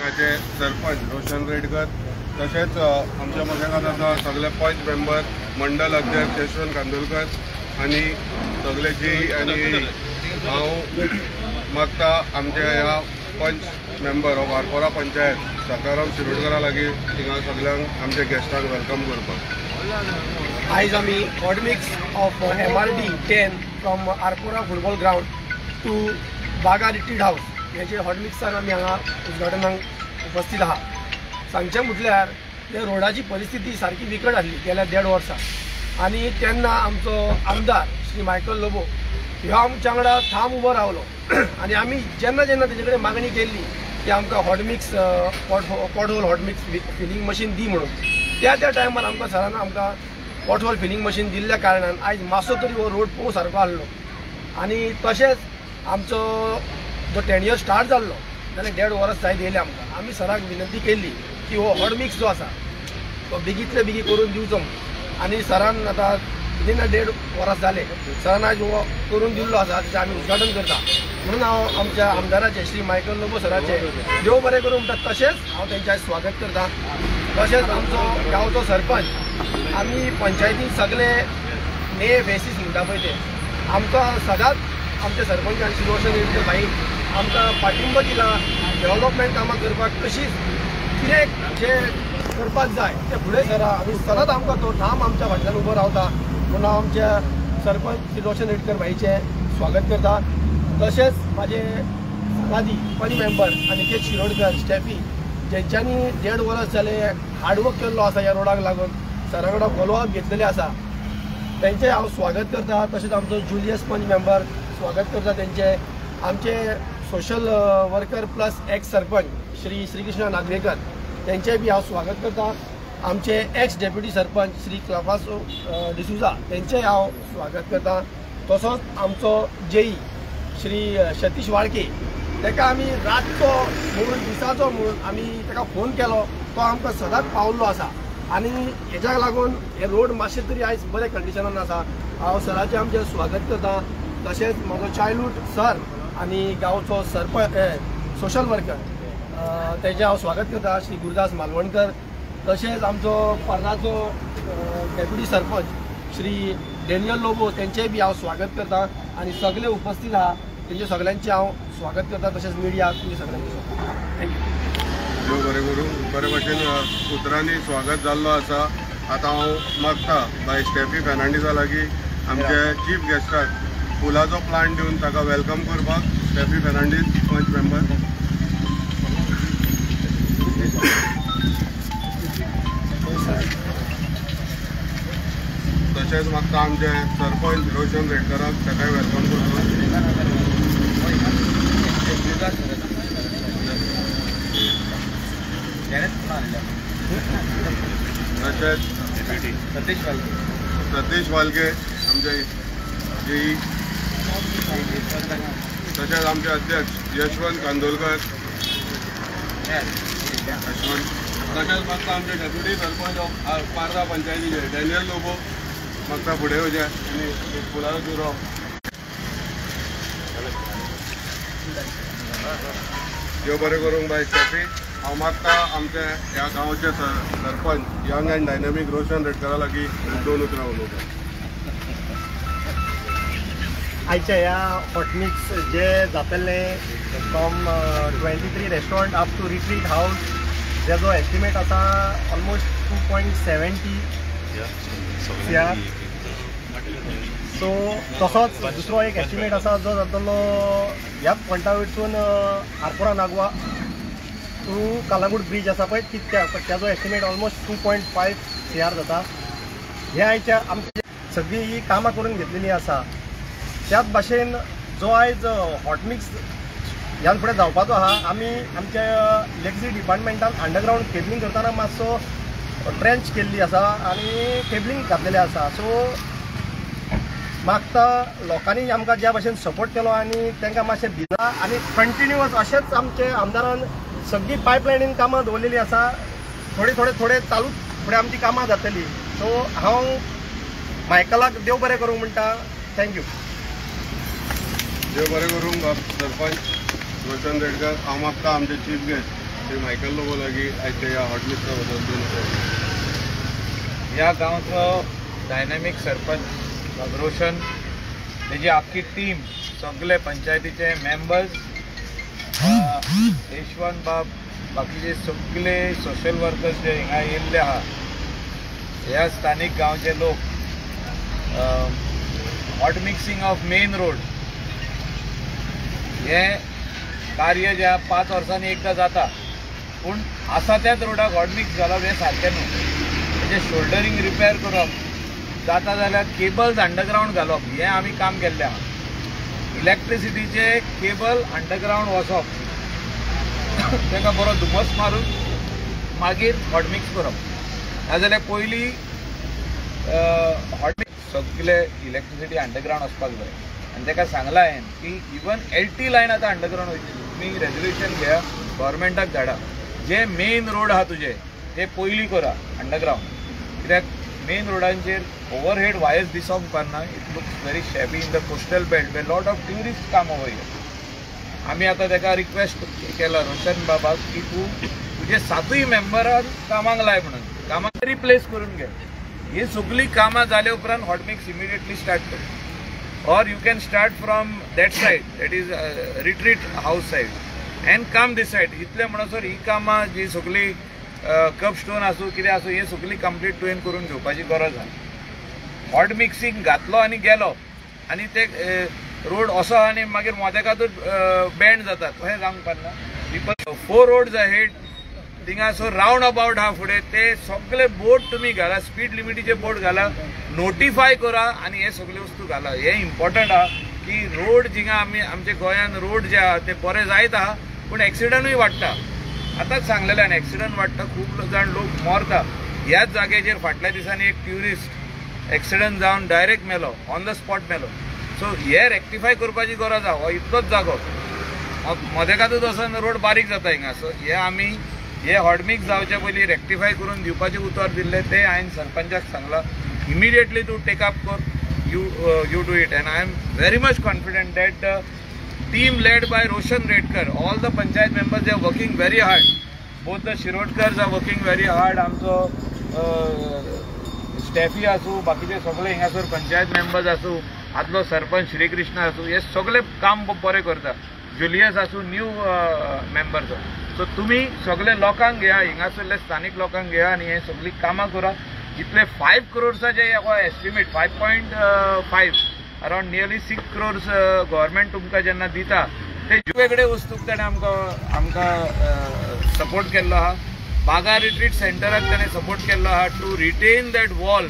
सरपंच रोशन रेडकर तसेच आमच्या मशाकात आसा सगळे पंच मेंबर मंडल अध्यक्ष यशवंत कांदोलकर आणि सगळे जी आणि हांव मागता आमच्या ह्या पंच मेंबर ऑफ आरपोरा पंचायत सकाराम शिरोडकरा लागीं थिंगा सगळ्यांक आमच्या गेस्टांक वेलकम करपाक। आयज आमी hot mix of MRD 10 from Arpora football ground to Baga retreat house हेचे हॉट मिक्सान आमी हांगा उद्घाटनाक उपस्थित आहा। सांगचें म्हटल्यार हे रोडाची परिस्थिती सारकी विकट आसली गेल्या 1.5 वर्सां आनी तेन्ना आमचो आमदार श्री मायकल लोबो ह्यो आमच्या वांगडा ठाम उबो रावलो आनी आमी जेन्ना जेन्ना तेजे कडेन मागणी केल्ली की आमकां hot mix pothole hot mix filling machine दी म्हणून त्या टायमार आमकां सरान आमकां पॉटहोल फिलिंग मशीन दिल्ल्या कारणान आयज मातसो तरी हो रोड पळोवंक सारको आसलो आनी तशेंच आमचो जो टेन्युअर स्टार्ट जाल्लो जाल्यार 1.5 वर्स जायत येयले आमकां। आमी सराक विनंती केल्ली की हो हॉट मिक्स जो आसा तो बेगींतले बेगीन करून दिवचो आनी सरान आतां विदीन 1.5 वर्स जाले सरान आज हो करून दिल्लो आसा तेजें आमी उद्घाटन करता म्हणून हांव आमच्या आमदाराचे श्री मायकल लोबो सराचे देव बरें करूं म्हणटा तशेंच हांव तेंचें स्वागत करता। तशेंच आमचो गांवचो सरपंच आमी पंचायतीन सगळे ने फेसीस म्हणटा पळय ते आमकां सदांच आमच्या सरपंचान श्री रोशन रेडकर भाई आमकां पाठिंबो दिला डेव्हलपमेंट कामां करपाक तशीच कितें जें करपाक जाय तें फुडें सरा आनी सदांच आमकां तो ठाम आमच्या फाटल्यान उबो रावता म्हणून हांव आमच्या सरपंच श्री रोशन रेडकर भाईचें स्वागत करता। तशेंच म्हाजे सादी पंच मेंबर अनिकेत शिरोडकर स्टेफी जेंच्यांनी 1.5 वर्स जाले हार्डवर्क केल्लो आसा ह्या रोडाक लागून सरा कडा फॉलोअप घेतलेले आसा तेंचें हांव स्वागत करता। तशेंच आमचो जुलियस पंच मेंबर स्वागत करता तेंचे आमचे social worker plus ex sarpanch Shri Shrikrishna Nagvekar तेंचें बी हांव स्वागत करता। आमचे एक्स डेप्युटी सरपंच श्री क्लाफासो डिसुजा तेंचें हांव स्वागत करता। तसोच आमचो जेई श्री सतीश वाळके तेका आमी रातचो म्हणून दिसाचो म्हणून आमी तेका फोन केलो तो आमकां सदांच पावल्लो आसा आनी हेज्याक लागून हे रोड मातशे तरी आयज बरे कंडिशनान आसा। हांव सराचें आमचें स्वागत करता। तशेंच म्हजो चायल्डहूड सर आनी गांवचो सरपंच सोशल वर्कर तेजें हांव स्वागत करता श्री गुरुदास मालवणकर। तशेंच आमचो पर्राचो डेप्युटी सरपंच श्री डेनियल लोबो तेंचेंय बी हांव स्वागत करता आनी सगळे उपस्थित आहा तेंचे सगळ्यांचें हांव स्वागत करता। तशेंच मिडिया तुमी सगळ्यांचें देव बरें करूं। बरे भशेन उतरांनी स्वागत जाल्लो आसा। आतां हांव मागता बाय स्टेफी फेर्नांडीसा लागीं आमचे चीफ गेस्टाक फुलाचो प्लांट दिवन ताका वेलकम करपाक। स्टेफी फेर्नांडीस पंच मेंबर। तशेंच मागता आमचे सरपंच रोशन रेडकराक ताकाय वेलकम करता। सतीश वालके आमचे जेई तशेंच आमचे अध्यक्ष यशवंत कांदोलकर तशेंच मागता आमचे डेप्युटी सरपंच ऑफ पार्रा पंचायतीचे डेनियल लोबो मागता फुडें येवचे आनी फुलाचो तुरो देव बरें करूंक बाय स्टेफी। हांव मागता आमचे ह्या गांवचे sarpanch young and dynamic Roshan रेडकरा लागीं 2 उतरां उलोवपाक। आयच्या ह्या हॉट मिक्स जे जातले from 23 restaurant up to retreat house जेजो एस्टिमेट आसा ऑलमोस्ट 2.70 CR। सो तसोच दुसरो एक एस्टिमेट आसा जो जातलो ह्याच पॉयंटा वयरसून आरपोरा नागवा टू कालांगूट ब्रिज आसा पळय त्याचो एस्टिमेट ऑलमोस्ट 2.5 CR जाता। हे आयच्या आमची सगळी ही कामां करून घेतलेली आसा। त्याच भाशेन जो आयज हॉट मिक्स ह्यान फुडें जावपाचो आहा आमी आमच्या इलेक्ट्रिसिटी डिपार्टमेंटान अंडरग्राउंड केबलिंग करतना मातसो ट्रेंच केल्ली आसा आनी केबलिंग घातलेलें आसा। सो मागता लोकांनी आमकां ज्या भाशेन सपोर्ट केलो आनी तांकां मातशें दिला आनी कंटिन्युअस अशेंच आमचे आमदारान सगळी पायपलायनीन कामां दवरलेली आसा। थोडे चालूच फुडें आमची कामां जातली। सो हांव मायकलाक देव बरें करूंक म्हणटा। थँक्यू। देव बरें करूंक सरपंच रोशन रेडकर। हांव मागता आमचे chief guest Shri Michael Lobo लागीं आयच्या ह्या हॉट मिक्सा बद्दल दोन ह्या गांवचो डायनॅमिक सरपंच रोशन, तेजी आख्खी टीम, सगळे पंचायतीचे मेंबर्स, यशवंत बाब, बाकीचे सगळे सोशल वर्कर्स जे हिंगा येयल्ले आहा, ह्या स्थानिक गांवचे लोक, hot mixing of main road हे कार्य जे 5 वर्सांनी एकदा जाता, पूण आसा त्याच रोडाक हॉट मिक्स घालप हें सारकें न्हू. म्हणजे शोल्डरींग रिपेर करप, जाता जाल्यार केबल्स अंडरग्रावंड घालप हें आमी काम केल्लें आहा. इलेक्ट्रिसिटीचे केबल अंडरग्रावंड वचप, ताका बरो धुमस मारून मागीर हॉट मिक्स करप. नाजाल्यार पयलीं हॉट मिक्स सगळे इलेक्ट्रिसिटी अंडरग्रावंड वचपाक जाय. आनी ताका सांगलां हांवें की इवन LT लायन आतां अंडरग्रावंड वयतली. तुमी रेजोल्युशन घेया, गव्हर्मेंटाक धाडा, जे मेन रोड आहा तुजे ते पयलीं करा अंडरग्रावंड. कित्याक मेन रोडांचेर ओवरहेड वायर्स दिसोंक उपकारना. It looks very shabby in the coastal belt we lot of tourist come over here. आमी आतां ताका रिक्वेस्ट केला रोशन बाबाक की तूं तुजे 7 मेंबरान कामाक लाय म्हणून, कामाक रिप्लेस करून घे. ही सगळीं कामां जाल्या उपरांत हॉट मिक्स इमिडिएटली स्टार्ट कर. or you can start from that side, that is retreat house side, and come this side. इतले म्हणसर ही कामां जी सगळी कप स्टोन आसूं कितें आसूं हे सगळी कंप्लीट तुवें करून घेवपाची गरज आहा. हॉट मिक्सिंग घातलो आनी गेलो आनी ते रोड असो आनी मागीर मोदेकातूच बँड जातात अशें जावंक पारना. 4 roads ahead, थिंगासो रावंड अबाउट आहा फुडें, ते सगळे बोर्ड तुमी घाला, स्पीड लिमिटीचे बोर्ड घाला, नोटिफाय करा आनी हे सगळे वस्तू घाला. हे इम्पॉर्टंट आहा की रोड जिंगा आमी आमच्या गोंयान रोड जे आहा ते बरे जायत आहा, पूण एक्सिडंटूय वाडटा. आतांच सांगलेल्यान एक्सिडंट वाडटा, खूब जाण लोक मरता. ह्याच जाग्याचेर फाटल्या दिसांनी एक ट्युरिस्ट एक्सिडंट जावन डायरेक्ट मेलो, ऑन द स्पॉट मेलो. सो हे रेक्टिफाय करपाची गरज आहा. हो इतलोच जागो मदेकातूच वचून रोड बारीक जाता हिंगा. सो हे आमी हे हॉट मिक्स जावचे पयलीं रेक्टिफाय करून दिवपाचें उतर दिल्लें ते हांवें सरपंचाक सांगलां. इमिडिएटली तूं टेकअप कर, you do it. And I am very much confident that the team led by Roshan Redkar, all the panchayat members are working very hard. Both the Shirodkars are working very hard. आमचो स्टॅफी आसूं, बाकीचे सगळे हिंगासर पंचायत मेंबर्स आसूं, आदलो सरपंच श्रीकृष्ण आसूं, हे सगळे काम बरें करता. जुलियस आसूं, न्यू मेंबर्स. सो तुमी सगळे लोकांक घेया, हिंगासरले स्थानीक लोकांक घेया आनी हे सगळी कामां करा. इतले 5 crores हो estimate 5.5 around nearly 6 crores government तुमकां जेन्ना दिता ते वेगळे वस्तूक ताणें आमकां सपोर्ट केल्लो आहा. बागा रिट्रीट सेंटराक ताणें सपोर्ट केल्लो आहा टू रिटेन दॅट वॉल.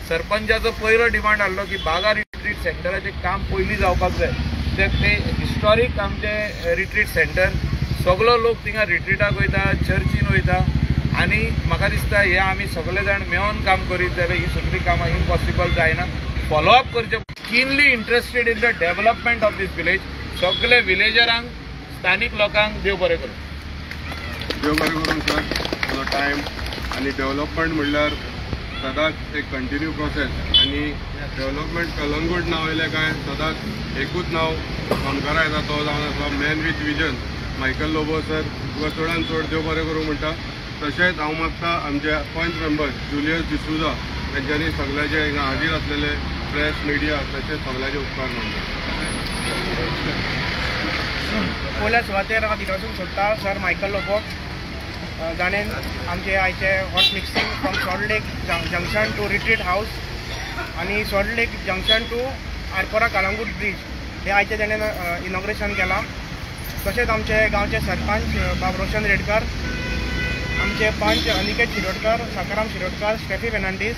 सरपंचाचो पयलो डिमांड आहलो की बागा रिट्रीट सेंटराचें काम पयलीं जावपाक जाय. ते हिस्टॉरीक आमचें रिट्रीट सेंटर, सगळो लोक थिंगा रिट्रीटाक वयता, चर्चीन वयता, आनी म्हाका दिसता हे आमी सगळे जाण मेळोन काम करीत जाल्यार ही सगळीं कामां इम्पॉसिबल जायना. फॉलोअप करचें, keenly interested in the development of this village. सगळे विलेजरांक, स्थानीक लोकांक देव बरें करूं. देव बरें करूं सर. तुजो टायम आनी डेव्हलपमेंट म्हणल्यार सदांच एक कंटिन्यू प्रोसेस. आनी डेव्हलपमेंट कलंगूट नांव येयलें काय सदांच एकूच नांव फोनकारा येता, तो जावन आसा man with vision Michael Lobo sir. तुका चडान चड देव बरें करूं म्हणटा. तशेंच हांव मागता आमचे पंच मेंबर्स जुलियस डिसूजा तेंच्यांनी सगळ्याचे हिंगा हाजीर आसलेले प्रेस मिडिया तशेंच सगळ्याचे उपकार मानता. पयल्या सुवातेर हांव दिवसून सोदता सर मायकल लोबोक, जाणेन आमचे आयचे hot mixing from Salt Lake junction to retreat House आनी Salt Lake junction to Arpora Calangute bridge हे आयचे तेणेन इनॉग्रेशन केलां. तशेंच आमचे गांवचे सरपंच बाब रोशन रेडकर, आमचे पंच अनिकेत शिरोडकर, सकाराम शिरोडकर, स्टेफी फेर्नांडीस,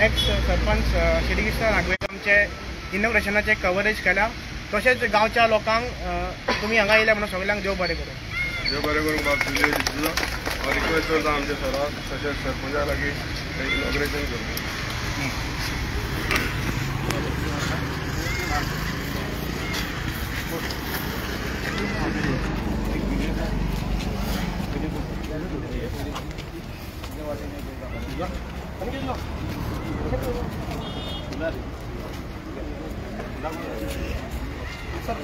एक्स सरपंच श्रीकृष्ण नागवेकर आमचे इनॉग्रेशनाचे कवरेज केल्या. तशेंच गांवच्या लोकांक तुमी हांगा येयले म्हणून सगळ्यांक देव बरें करूं. देव बरें करूं बाब जुलियस डिसूजा. रिक्वेस्ट करता आमच्या सराक तशेंच सरपंचा लागीं इनॉग्रेशन करूं. सर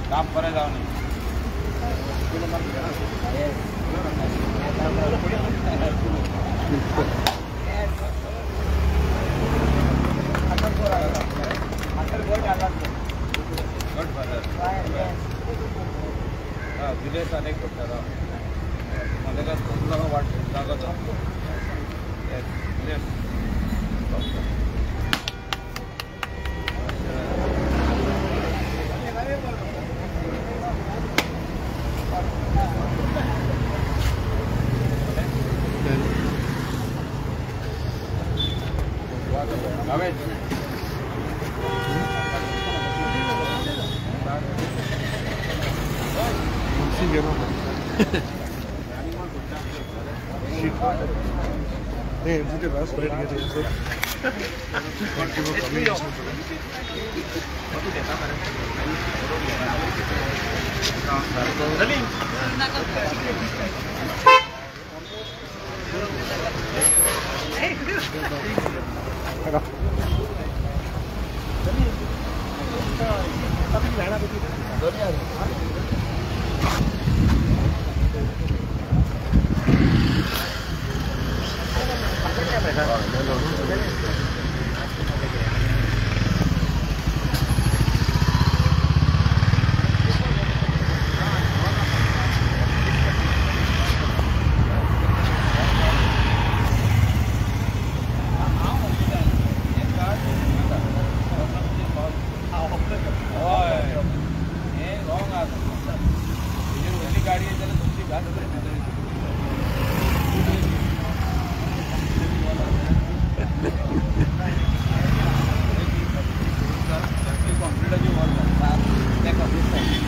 काम करे जाऊ नये विलेज अनेक ಕೊಡ್ತಾರ ಮೊದಲ ತುಂಬಾ ವಾಟ್ ಆಗೋದು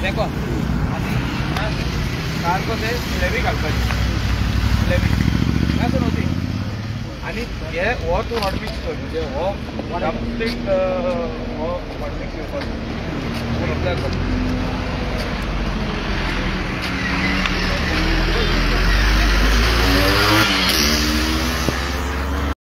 देखो सारखं ते लेवी घालपाची लेवी असं नव्हती आणि हे हो तूं हॉट मिक्स कर म्हणजे हो कंप्लीट हो हॉट मिक्स करपाचो